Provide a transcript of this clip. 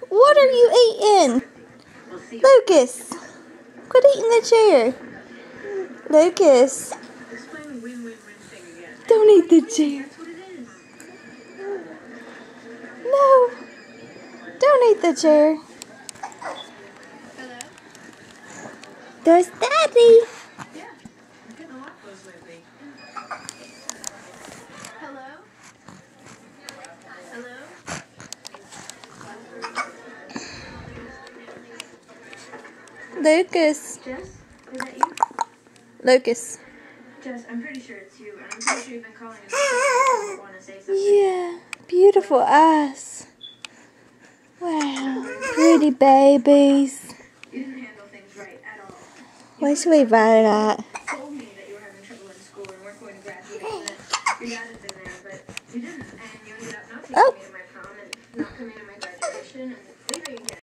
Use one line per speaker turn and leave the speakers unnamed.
What are you eating? Lucas, quit eating the chair. Lucas, don't eat the chair. No, don't eat the chair. There's Daddy. Lucas.
Jess, is that you?
Lucas.
Jess, I'm pretty sure it's you, and I'm pretty sure you've been calling us and want to say something.
Yeah, beautiful eyes. Wow, pretty babies.
You didn't handle things right at all.
Where's Sweetheart at?
You told me that you were having trouble in school and weren't going to graduate, and that your dad had been there, but you didn't, and you ended up not taking me to my prom and not coming to my graduation, and